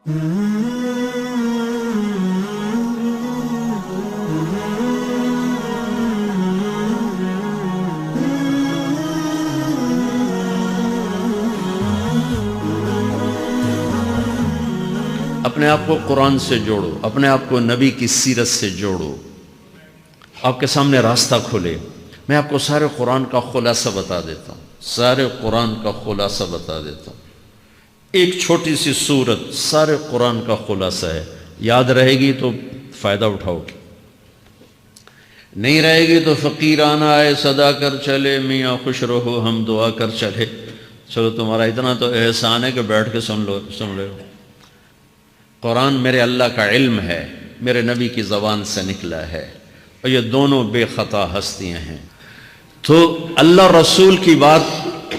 اپنے آپ کو قرآن سے جوڑو، اپنے آپ کو نبی کی سیرت سے جوڑو، آپ کے سامنے راستہ کھلے۔ میں آپ کو سارے قرآن کا خلاصہ بتا دیتا ہوں، سارے قرآن کا خلاصہ بتا دیتا ہوں۔ ایک چھوٹی سی سورت سارے قرآن کا خلاصہ ہے، یاد رہے گی تو فائدہ اٹھاؤ گے، نہیں رہے گی تو فقیرانہ آئے صدا کر چلے، میاں خوش رہو ہم دعا کر چلے۔ چلو تمہارا اتنا تو احسان ہے کہ بیٹھ کے سن لے۔ قرآن میرے اللہ کا علم ہے، میرے نبی کی زبان سے نکلا ہے، اور یہ دونوں بے خطا ہستیاں ہیں۔ تو اللہ رسول کی بات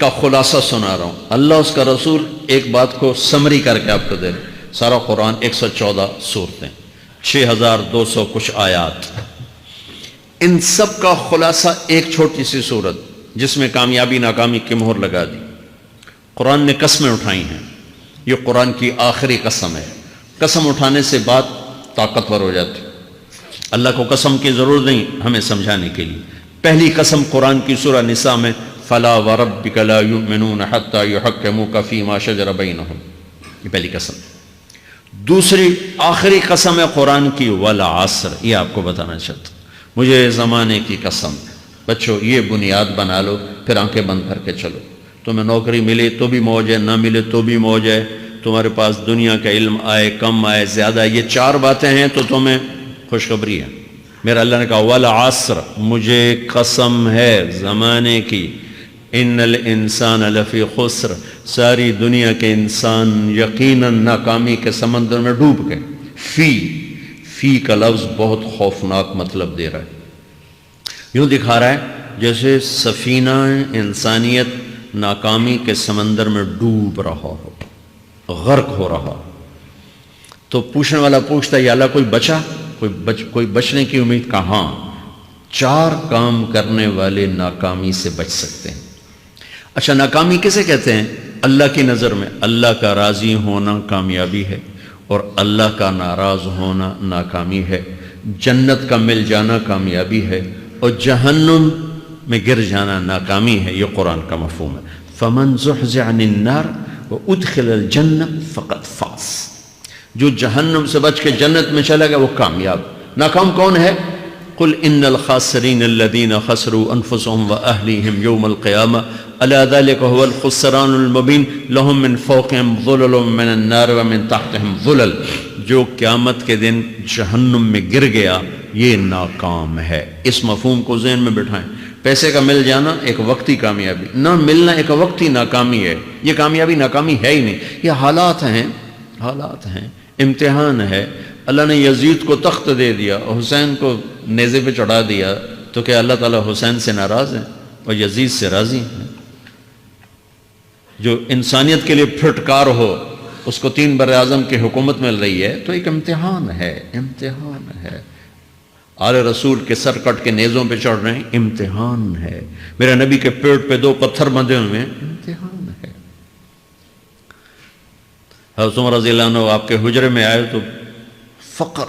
کا خلاصہ سنا رہا ہوں، اللہ اس کا رسول ایک بات کو سمری کر کے آپ کو دے رہے۔ سارا قرآن 114 سورتیں، 6200 کچھ آیات، ان سب کا خلاصہ ایک چھوٹی سی سورت جس میں کامیابی ناکامی کی مہر لگا دی۔ قرآن نے قسمیں اٹھائی ہیں، یہ قرآن کی آخری قسم ہے۔ قسم اٹھانے سے بات طاقتور ہو جاتی، اللہ کو قسم کی ضرورت نہیں ہمیں سمجھانے کے لیے۔ پہلی قسم قرآن کی سورہ نساء میں فَلَا وَرَبِّكَ لَا يُؤْمِنُونَ حَتَّى يُحَكِّمُوكَ فِي مَا شَجَرَ بَيْنَهُمْ، یہ پہلی قسم۔ دوسری آخری قسم ہے قرآن کی وَالْعَصْرِ، یہ آپ کو بتانا چاہتا ہوں، مجھے زمانے کی قسم۔ بچوں یہ بنیاد بنا لو، پھر آنکھیں بند کر کے چلو۔ تمہیں نوکری ملے تو بھی موج ہے، نہ ملے تو بھی موج ہے، تمہارے پاس دنیا کا علم آئے کم آئے زیادہ، یہ چار باتیں ہیں تو تمہیں خوشخبری ہے۔ میرا اللہ نے کہا والعصر، مجھے قسم ہے زمانے کی، ان الانسان لفی خسر، ساری دنیا کے انسان یقیناً ناکامی کے سمندر میں ڈوب گئے۔ فی کا لفظ بہت خوفناک مطلب دے رہا ہے، یوں دکھا رہا ہے جیسے سفینہ انسانیت ناکامی کے سمندر میں ڈوب رہا ہو، غرق ہو رہا۔ تو پوچھنے والا پوچھتا ہے یا اللہ کوئی بچا، کوئی بچنے کی امید؟ کہاں؟ چار کام کرنے والے ناکامی سے بچ سکتے ہیں۔ اچھا ناکامی کسے کہتے ہیں؟ اللہ کی نظر میں اللہ کا راضی ہونا کامیابی ہے، اور اللہ کا ناراض ہونا ناکامی ہے۔ جنت کا مل جانا کامیابی ہے، اور جہنم میں گر جانا ناکامی ہے۔ یہ قرآن کا مفہوم ہے۔ فَمَنْ زُحْزِحَ عَنِ النَّارِ وَأُدْخِلَ الْجَنَّةَ فَقَدْ فَازَ، جو جہنم سے بچ کے جنت میں چلا گیا وہ کامیاب۔ ناکام کون ہے؟ قُلْ إِنَّ الْخَاسِرِينَ الَّذِينَ خَسِرُوا أَنفُسَهُمْ وَأَهْلِيهِمْ يَوْمَ الْقِيَامَةِ أَلَا ذَلِكَ هُوَ الْخُسْرَانُ الْمُبِينُ لَهُم مِّن فَوْقِهِمْ ظُلَلٌ مِّنَ النَّارِ وَمِن تَحْتِهِمْ ظُلَلٌ، جو قیامت کے دن جہنم میں گر گیا یہ ناکام ہے۔ اس مفہوم کو ذہن میں بٹھائیں۔ پیسے کا مل جانا ایک وقتی کامیابی، نہ ملنا ایک وقتی ناکامی ہے۔ یہ کامیابی ناکامی ہے ہی نہیں، یہ حالات ہیں، امتحان ہے۔ اللہ نے یزید کو تخت دے دیا، حسین کو نیزے پہ چڑھا دیا، تو کیا اللہ تعالیٰ حسین سے ناراض ہے اور یزید سے راضی ہیں؟ جو انسانیت کے لیے پھٹکار ہو اس کو 3 براعظم کی حکومت مل رہی ہے تو ایک امتحان ہے۔ آل رسول کے سر کٹ کے نیزوں پہ چڑھ رہے ہیں، امتحان ہے۔ میرے نبی کے پیٹ پہ 2 پتھر بندھے ہوئے ہیں، امتحان ہے۔ حضرت عمر رضی اللہ عنہ آپ کے حجرے میں آئے تو فقر،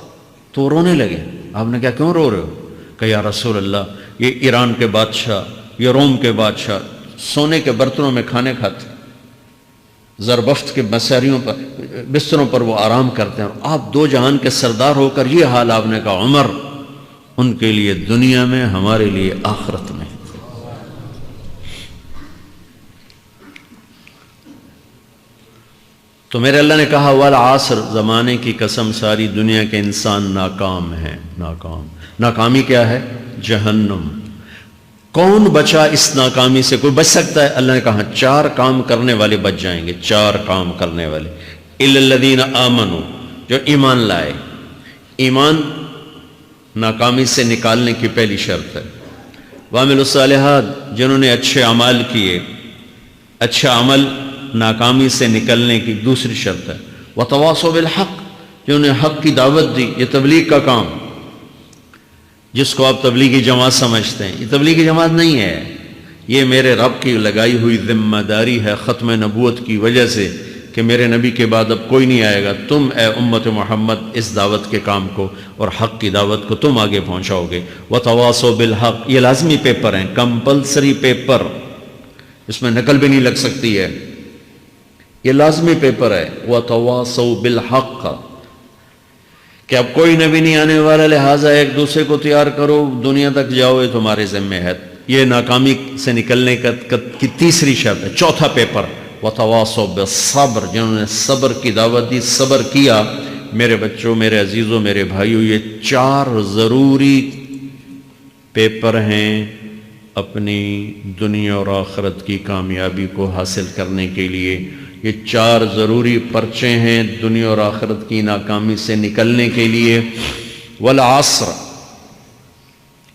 تو رونے لگے۔ آپ نے کہا کیوں رو رہے ہو؟ کہ یا رسول اللہ یہ ایران کے بادشاہ، یہ روم کے بادشاہ سونے کے برتنوں میں کھانے کھاتے، زربفت کے بستروں پر وہ آرام کرتے ہیں، اور آپ 2 جہان کے سردار ہو کر یہ حال۔ آپ نے کہا عمر ان کے لیے دنیا میں، ہمارے لیے آخرت میں۔ تو میرے اللہ نے کہا والعصر، زمانے کی قسم ساری دنیا کے انسان ناکام ہیں، ناکامی کیا ہے؟ جہنم۔ کون بچا اس ناکامی سے؟ کوئی بچ سکتا ہے؟ اللہ نے کہا 4 کام کرنے والے بچ جائیں گے، 4 کام کرنے والے۔ اِلَّا الَّذِينَ آمَنُوا، جو ایمان لائے۔ ایمان ناکامی سے نکالنے کی پہلی شرط ہے۔ وَعَمِلُوا الصَّالِحَاتِ، جنہوں نے اچھے اعمال کیے، اچھا عمل ناکامی سے نکلنے کی دوسری شرط ہے۔ وَتَوَاصَوْا بِالْحَقِّ، جنہوں نے حق کی دعوت دی۔ یہ تبلیغ کا کام، جس کو آپ تبلیغی جماعت سمجھتے ہیں، یہ تبلیغی جماعت نہیں ہے، یہ میرے رب کی لگائی ہوئی ذمہ داری ہے ختم نبوت کی وجہ سے کہ میرے نبی کے بعد اب کوئی نہیں آئے گا، تم اے امت محمد اس دعوت کے کام کو اور حق کی دعوت کو تم آگے پہنچاؤ گے۔ وَتَوَاصَوْا بِالْحَقِّ، یہ لازمی پیپر ہیں، کمپلسری پیپر، اس میں نقل بھی نہیں لگ سکتی ہے، یہ لازمی پیپر ہے۔ وَتَوَاصَوْا بِالْحَقِّ، کہ اب کوئی نبی نہیں آنے والا، لہٰذا ایک دوسرے کو تیار کرو، دنیا تک جاؤ، یہ تمہارے ذمہ ہے۔ یہ ناکامی سے نکلنے کی تیسری شرط ہے۔ چوتھا پیپر وَتَوَاصَوْا بِالصَّبْرِ، جنہوں نے صبر کی دعوت دی، صبر کیا۔ میرے بچوں، میرے عزیزوں، میرے بھائیوں، یہ 4 ضروری پیپر ہیں اپنی دنیا اور آخرت کی کامیابی کو حاصل کرنے کے لیے۔ یہ 4 ضروری پرچے ہیں دنیا اور آخرت کی ناکامی سے نکلنے کے لیے۔ والعصر،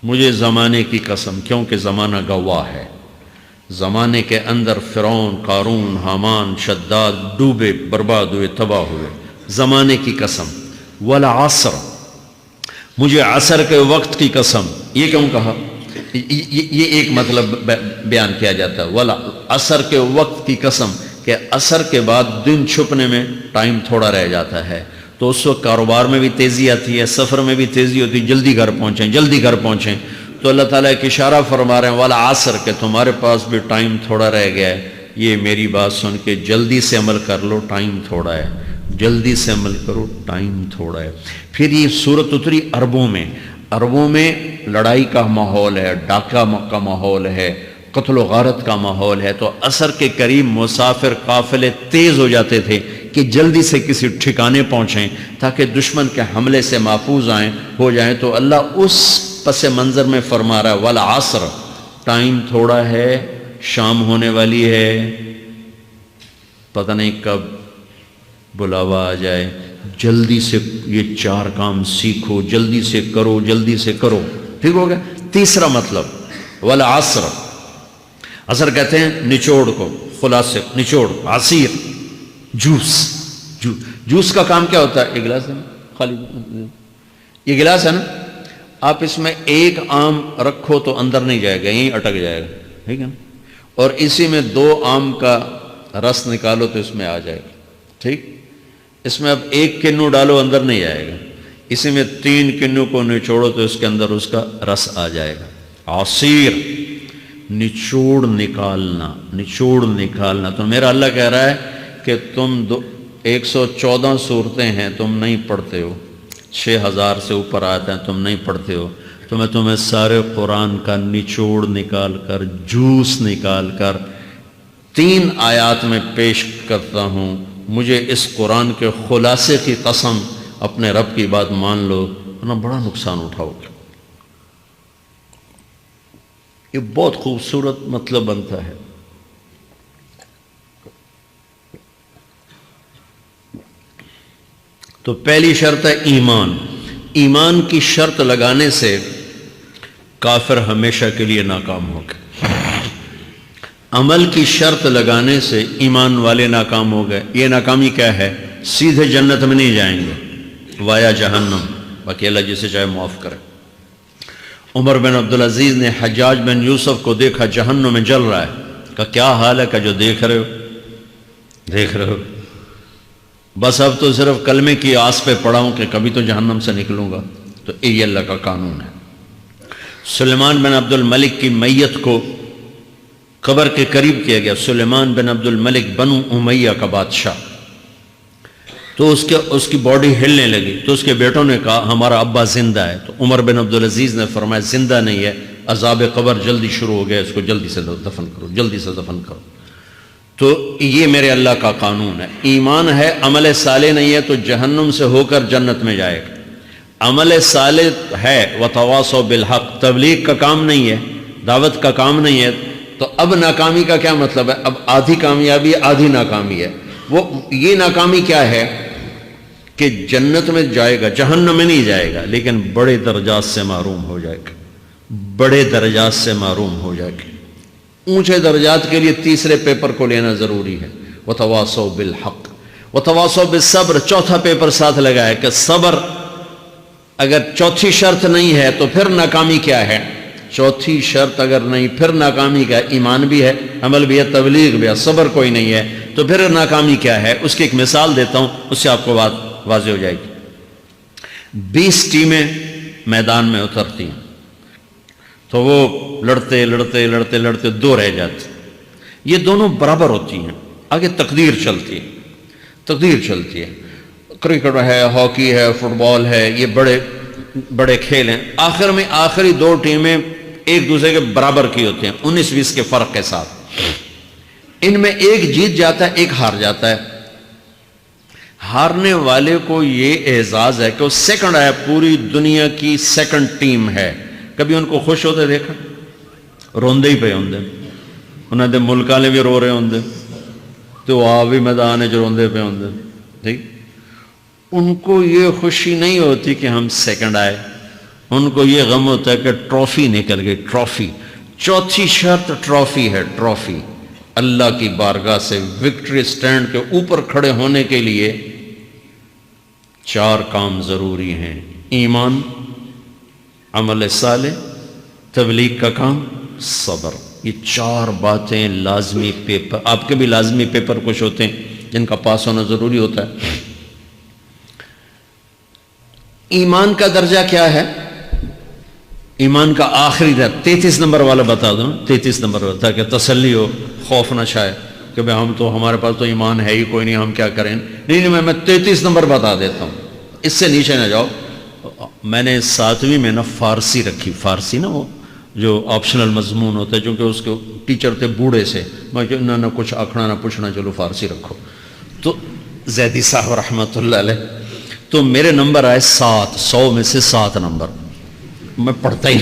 مجھے زمانے کی قسم، کیونکہ زمانہ گواہ ہے، زمانے کے اندر فرعون، قارون، حامان، شداد ڈوبے، برباد ہوئے، تباہ ہوئے، زمانے کی قسم۔ والعصر، مجھے عصر کے وقت کی قسم۔ یہ کیوں کہا؟ یہ ایک مطلب بیان کیا جاتا ہے، والعصر کے وقت کی قسم، کہ عصر کے بعد دن چھپنے میں ٹائم تھوڑا رہ جاتا ہے، تو اس وقت کاروبار میں بھی تیزی آتی ہے، سفر میں بھی تیزی ہوتی ہے، جلدی گھر پہنچیں، جلدی گھر پہنچیں۔ تو اللہ تعالیٰ ایک اشارہ فرما رہے ہیں والعصر، کہ تمہارے پاس بھی ٹائم تھوڑا رہ گیا ہے، یہ میری بات سن کے جلدی سے عمل کر لو، ٹائم تھوڑا ہے، جلدی سے عمل کرو، ٹائم تھوڑا ہے۔ پھر یہ صورت اتری عربوں میں، عربوں میں لڑائی کا ماحول ہے، ڈاکہ کا ماحول ہے، قتل و غارت کا ماحول ہے، تو عصر کے قریب مسافر قافلے تیز ہو جاتے تھے کہ جلدی سے کسی ٹھکانے پہنچیں تاکہ دشمن کے حملے سے محفوظ ہو جائیں۔ تو اللہ اس پس منظر میں فرما رہا ہے والعصر، ٹائم تھوڑا ہے، شام ہونے والی ہے، پتہ نہیں کب بلاوا آ جائے، جلدی سے یہ 4 کام سیکھو، جلدی سے کرو، جلدی سے کرو۔ ٹھیک ہو گیا؟ تیسرا مطلب والعصر، عصر کہتے ہیں نچوڑ کو، خلاصے، نچوڑ، عصیر، جوس کا کام کیا ہوتا ہے؟ یہ گلاس ہے نا، خالی یہ گلاس ہے نا، آپ اس میں 1 آم رکھو تو اندر نہیں جائے گا، یہیں اٹک جائے گا، ٹھیک ہے نا، اور اسی میں 2 آم کا رس نکالو تو اس میں آ جائے گا، ٹھیک۔ اس میں اب 1 کنو ڈالو، اندر نہیں آئے گا، اسی میں 3 کنو کو نچوڑو تو اس کے اندر اس کا رس آ جائے گا۔ عصیر، نچوڑ نکالنا، نچوڑ نکالنا۔ تو میرا اللہ کہہ رہا ہے کہ تم 114 صورتیں ہیں، تم نہیں پڑھتے ہو، 6000 سے اوپر آتے ہیں، تم نہیں پڑھتے ہو، تو میں تمہیں سارے قرآن کا نچوڑ نکال کر، جوس نکال کر 3 آیات میں پیش کرتا ہوں۔ مجھے اس قرآن کے خلاصے کی قسم، اپنے رب کی بات مان لو، ورنہ بڑا نقصان اٹھاؤ گے۔ یہ بہت خوبصورت مطلب بنتا ہے۔ تو پہلی شرط ہے ایمان۔ ایمان کی شرط لگانے سے کافر ہمیشہ کے لیے ناکام ہو گئے، عمل کی شرط لگانے سے ایمان والے ناکام ہو گئے۔ یہ ناکامی کیا ہے؟ سیدھے جنت میں نہیں جائیں گے، وایا جہنم، باقی اللہ جسے چاہے معاف کرے۔ عمر بن عبدالعزیز نے حجاج بن یوسف کو دیکھا جہنم میں جل رہا ہے، کہا کیا حال ہے؟ کہ جو دیکھ رہے ہو، بس اب تو صرف کلمے کی آس پہ پڑا ہوں کہ کبھی تو جہنم سے نکلوں گا۔ تو یہ اللہ کا قانون ہے۔ سلیمان بن عبد الملک کی میت کو قبر کے قریب کیا گیا، سلیمان بن عبد الملک بنو امیہ کا بادشاہ، تو اس کی باڈی ہلنے لگی، تو اس کے بیٹوں نے کہا ہمارا ابا زندہ ہے۔ تو عمر بن عبدالعزیز نے فرمایا زندہ نہیں ہے، عذاب قبر جلدی شروع ہو گیا، اس کو جلدی سے دفن کرو، جلدی سے دفن کرو۔ تو یہ میرے اللہ کا قانون ہے۔ ایمان ہے، عمل صالح نہیں ہے تو جہنم سے ہو کر جنت میں جائے گا۔ عمل صالح ہے، وتواصوا بالحق، تبلیغ کا کام نہیں ہے، دعوت کا کام نہیں ہے، تو اب ناکامی کا کیا مطلب ہے؟ اب آدھی کامیابی آدھی ناکامی ہے۔ وہ یہ ناکامی کیا ہے کہ جنت میں جائے گا، جہنم میں نہیں جائے گا، لیکن بڑے درجات سے محروم ہو جائے گا، بڑے درجات سے محروم ہو جائے گا۔ اونچے درجات کے لیے تیسرے پیپر کو لینا ضروری ہے، وتواصوا بالحق وتواصوا بالصبر۔ چوتھا پیپر ساتھ لگایا کہ صبر، اگر چوتھی شرط نہیں ہے تو پھر ناکامی کیا ہے؟ چوتھی شرط اگر نہیں، پھر ناکامی کیا ہے؟ ایمان بھی ہے، عمل بھی ہے، تبلیغ بھی ہے، صبر کوئی نہیں ہے، تو پھر ناکامی کیا ہے اس کی ایک مثال دیتا ہوں، اس سے آپ کو بات واضح ہو جائے گی۔ 20 ٹیمیں میدان میں اترتی ہیں تو وہ لڑتے لڑتے لڑتے لڑتے 2 رہ جاتے، یہ دونوں برابر ہوتی ہیں، آگے تقدیر چلتی ہے، تقدیر چلتی ہے، کرکٹ ہے، ہاکی ہے، فٹ بال ہے، یہ بڑے بڑے کھیل ہیں، آخر میں آخری 2 ٹیمیں ایک دوسرے کے برابر کی ہوتی ہیں 19-20 کے فرق کے ساتھ، ان میں ایک جیت جاتا ہے ایک ہار جاتا ہے، ہارنے والے کو یہ اعزاز ہے کہ وہ سیکنڈ آیا، پوری دنیا کی سیکنڈ ٹیم ہے، کبھی ان کو خوش ہوتے دیکھا؟ روندے ہی پہ ہوندے، انہوں نے ملک والے بھی رو رہے ہوندے تو آ بھی میدان جو روندے پہ ہوندے، ٹھیک، ان کو یہ خوشی نہیں ہوتی کہ ہم سیکنڈ آئے، ان کو یہ غم ہوتا ہے کہ ٹرافی نکل گئی، ٹرافی، چوتھی شرط ٹرافی ہے، ٹرافی، اللہ کی بارگاہ سے وکٹری سٹینڈ کے اوپر کھڑے ہونے کے لیے 4 کام ضروری ہیں، ایمان، عمل صالح، تبلیغ کا کام، صبر، یہ 4 باتیں لازمی پیپر، آپ کے بھی لازمی پیپر کچھ ہوتے ہیں جن کا پاس ہونا ضروری ہوتا ہے۔ ایمان کا درجہ کیا ہے؟ ایمان کا آخری درجہ 33 نمبر والا بتا دوں، 33 نمبر والا، تاکہ تسلی ہو، خوف نہ چھائے کہ بھئی ہم تو، ہمارے پاس تو ایمان ہے ہی کوئی نہیں، ہم کیا کریں، نہیں میں 33 نمبر بتا دیتا ہوں، اس سے نیچے نہ جاؤ۔ میں نے 7ویں میں نا فارسی رکھی، فارسی نا وہ جو آپشنل مضمون ہوتا ہے، چونکہ اس کے ٹیچر تھے بوڑھے سے، میں کہ نہ کچھ آکھنا نہ پوچھنا، چلو فارسی رکھو، تو زیدی صاحب رحمۃ اللہ علیہ، تو میرے نمبر آئے 7، 100 میں سے 7 نمبر، میں پڑھتا ہی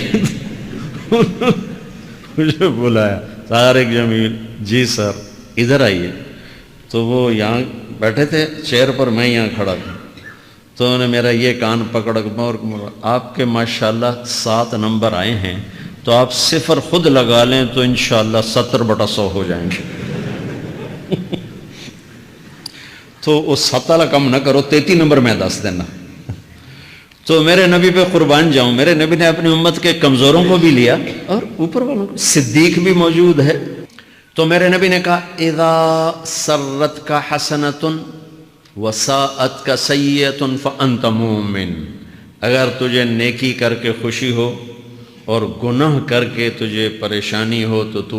مجھے بلایا طارق جمیل، جی سر ادھر آئیے، تو وہ یہاں بیٹھے تھے چیئر پر، میں یہاں کھڑا تھا، تو انہوں نے میرا یہ کان پکڑ اور آپ کے ماشاءاللہ 7 نمبر آئے ہیں، تو آپ 0 خود لگا لیں تو انشاءاللہ 70/100 ہو جائیں گے تو وہ 7 والا کم نہ کرو، 33 نمبر میں 10 دینا۔ تو میرے نبی پہ قربان جاؤں، میرے نبی نے اپنی امت کے کمزوروں کو بھی لیا اور اوپر والوں کو، صدیق بھی موجود ہے، تو میرے نبی نے کہا اذا سرتک حسنۃ وساءتک سیئۃ فانت مومن، اگر تجھے نیکی کر کے خوشی ہو اور گناہ کر کے تجھے پریشانی ہو تو تو